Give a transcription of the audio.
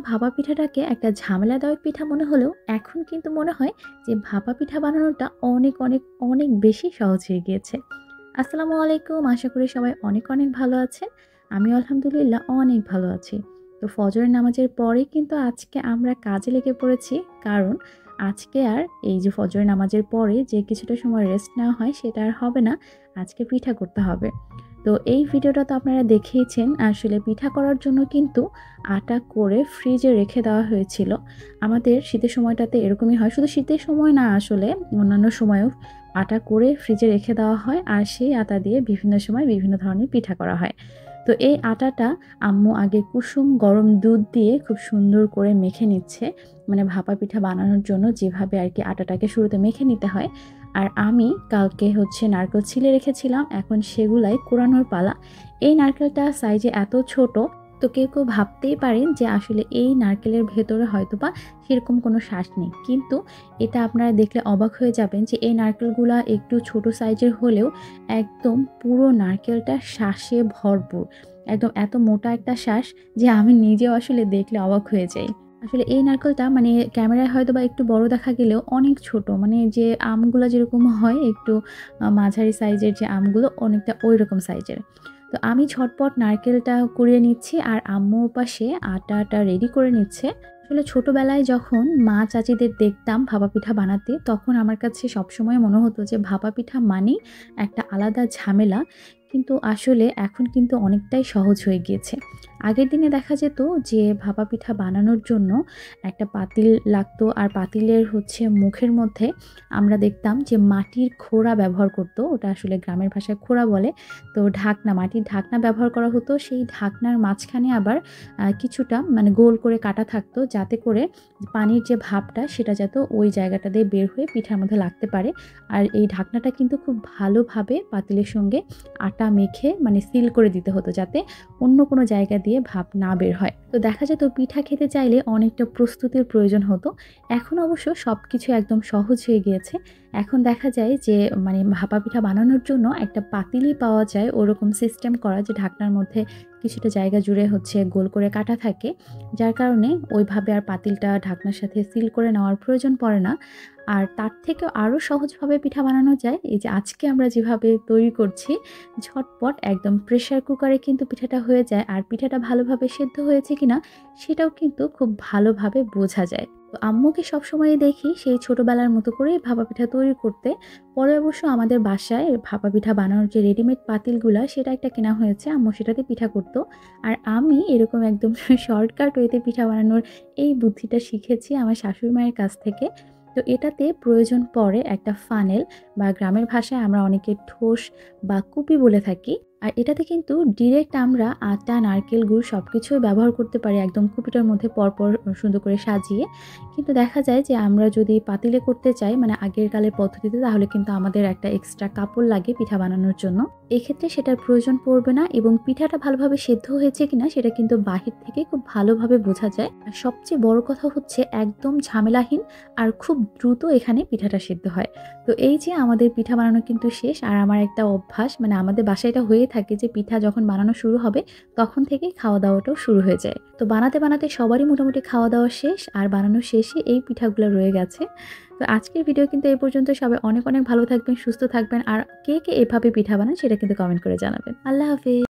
ভাপা পিঠাটাকে একটা ঝামেলাদায়ক পিঠা মনে হলেও এখন কিন্তু মনে হয় যে ভাপা পিঠা বানানোটা অনেক অনেক অনেক বেশি সহজ হয়ে গিয়েছে। আসসালামু আলাইকুম, আশা করি সবাই অনেক অনেক ভালো আছেন। আমি আলহামদুলিল্লাহ অনেক ভালো আছি। তো ফজরের নামাজের পরেই কিন্তু আজকে আমরা কাজে লেগে পড়েছি। কারণ আজকে আর এই যে ফজরের নামাজের পরে যে কিছুটা সময় রেস্ট নেওয়া হয় সেটা আর হবে না, আজকে পিঠা করতে হবে। তো এই ভিডিওটা তো আপনারা দেখেইছেন। আসলে পিঠা করার জন্য কিন্তু আটা করে ফ্রিজে রেখে দেওয়া হয়েছিল। আমাদের শীতের সময়টাতে এরকমই হয়। শুধু শীতের সময় না, আসলে অন্যান্য সময়েও আটা করে ফ্রিজে রেখে দেওয়া হয় আর সেই আটা দিয়ে বিভিন্ন সময় বিভিন্ন ধরনের পিঠা করা হয়। তো এই আটাটা আম্মু আগে কুসুম গরম দুধ দিয়ে খুব সুন্দর করে মেখে নিচ্ছে। মানে ভাপা পিঠা বানানোর জন্য যেভাবে আরকি আটাটাকে শুরুতে মেখে নিতে হয়। আর আমি কালকে নারকেল ছিলে রেখেছিলাম, এখন সেগুলাই কোড়ানোর পালা। এই নারকেলটা সাইজে এত ছোট, তো কেউ ভাবতেই পারেন যে আসলে এই নারকেলের ভেতরে হয়তোবা সেরকম কোনো শ্বাস নেই। কিন্তু এটা আপনারা দেখলে অবাক হয়ে যাবেন যে এই নারকেলগুলা একটু ছোট সাইজের হলেও একদম পুরো নারকেলটা শ্বাসে ভরপুর। একদম এত মোটা একটা শ্বাস যে আমি নিজেও আসলে দেখলে অবাক হয়ে যাই। আসলে এই নারকেলটা মানে ক্যামেরায় হয়তোবা একটু বড় দেখা গেলেও অনেক ছোট। মানে যে আমগুলা যেরকম হয় একটু মাঝারি সাইজের যে আমগুলো, অনেকটা ঐরকম সাইজের। তো আমি ঝটপট নারকেলটা কুড়িয়ে নিচ্ছি আর আম্মু ওপাশে আটাটা রেডি করে নিচ্ছে। আসলে ছোটবেলায় যখন মা চাচিদের দেখতাম ভাপা পিঠা বানাতে, তখন আমার কাছে সবসময় মনে হতো যে ভাপা পিঠা মানেই একটা আলাদা ঝামেলা। কিন্তু আসলে এখন কিন্তু অনেকটাই সহজ হয়ে গিয়েছে। আগের দিনে দেখা যেত যে ভাপা পিঠা বানানোর জন্য একটা পাতিল লাগতো আর পাতিলের মুখের মধ্যে আমরা দেখতাম যে মাটির খোড়া ব্যবহার করতো। ওটা আসলে গ্রামের ভাষায় খোড়া বলে। তো ঢাকনা, মাটির ঢাকনা ব্যবহার করা হতো। সেই ঢাকনার মাঝখানে আবার কিছুটা মানে গোল করে কাটা থাকতো, যাতে করে পানির যে ভাপটা সেটা যাতে ওই জায়গাটা দিয়ে বের হয়ে পিঠার মধ্যে লাগতে পারে। আর এই ঢাকনাটা কিন্তু খুব ভালোভাবে পাতিলের সঙ্গে আটা মেখে মানে সিল করে দিতে হতো, যাতে অন্য কোনো জায়গা দিয়ে ভাপ না বের হয়। তো দেখা যেত পিঠা খেতে চাইলে অনেকটা প্রস্তুতির প্রয়োজন হতো। এখন অবশ্য সবকিছু একদম সহজ হয়ে গিয়েছে। এখন দেখা যায় যে মানে ভাপা পিঠা বানানোর জন্য একটা পাতিলই পাওয়া যায় ওরকম সিস্টেম করা, যে ঢাকনার মধ্যে কিছুটা জায়গা জুড়ে গোল করে কাটা থাকে। যার কারণে ওইভাবে আর পাতিলটা ঢাকনার সাথে সিল করে নেওয়ার প্রয়োজন পড়ে না। আর তার থেকেও আরও সহজভাবে পিঠা বানানো যায় এই যে আজকে আমরা যেভাবে তৈরি করছি, ঝটপট একদম প্রেশার কুকারে কিন্তু পিঠাটা হয়ে যায়। আর পিঠাটা ভালোভাবে সেদ্ধ হয়েছে কিনা সেটাও কিন্তু খুব ভালোভাবে বোঝা যায়। তো আম্মুকে সবসময়ই দেখি সেই ছোটবেলার মতো করেই ভাপা পিঠা তৈরি করতে। পরে অবশ্য আমাদের বাসায় ভাপা পিঠা বানানোর যে রেডিমেড পাতিলগুলা সেটা একটা কেনা হয়েছে, আম্মু সেটাতে পিঠা করতো। আর আমি এরকম একদম শর্টকাট ওয়েতে পিঠা বানানোর এই বুদ্ধিটা শিখেছি আমার শাশুড়ি মায়ের কাছ থেকে। তো এটাতে প্রয়োজন পড়ে একটা ফানেল, বা গ্রামের ভাষায় আমরা অনেকে ঠোস বা কুপি বলে থাকি। আর এটাতে কিন্তু ডিরেক্ট আমরা আটা, নারকেল, গুড় সবকিছুই ব্যবহার করতে পারি একদম কুপিটার মধ্যে পরপর সুন্দর করে সাজিয়ে। কিন্তু দেখা যায় যে আমরা যদি পাতিলে করতে চাই মানে আগের কালের পদ্ধতিতে, তাহলে কিন্তু আমাদের একটা এক্সট্রা কাপড় লাগে পিঠা বানানোর জন্য। এক্ষেত্রে সেটার প্রয়োজন পড়বে না এবং পিঠাটা ভালোভাবে সেদ্ধ হয়েছে কিনা সেটা কিন্তু বাহির থেকে খুব ভালোভাবে বোঝা যায়। আর সবচেয়ে বড় কথা একদম ঝামেলাহীন আর খুব দ্রুত এখানে পিঠাটা সেদ্ধ হয়। তো এই যে আমাদের পিঠা বানানো কিন্তু শেষ। আর আমার একটা অভ্যাস, মানে আমাদের বাসায় এটা হয়ে থাকে যে পিঠা যখন বানানো শুরু হবে তখন থেকেই খাওয়া দাওয়াটাও শুরু হয়ে যায়। তো বানাতে বানাতে সবারই মোটামুটি খাওয়া দাওয়া শেষ আর বানানো শেষে এই পিঠাগুলো রয়ে গেছে। তো আজকের ভিডিও কিন্তু এই পর্যন্ত। সবাই অনেক অনেক ভালো থাকবেন, সুস্থ থাকবেন। আর কে কে এভাবে পিঠা বানান সেটা কিন্তু কমেন্ট করে জানাবেন। আল্লাহ হাফেজ।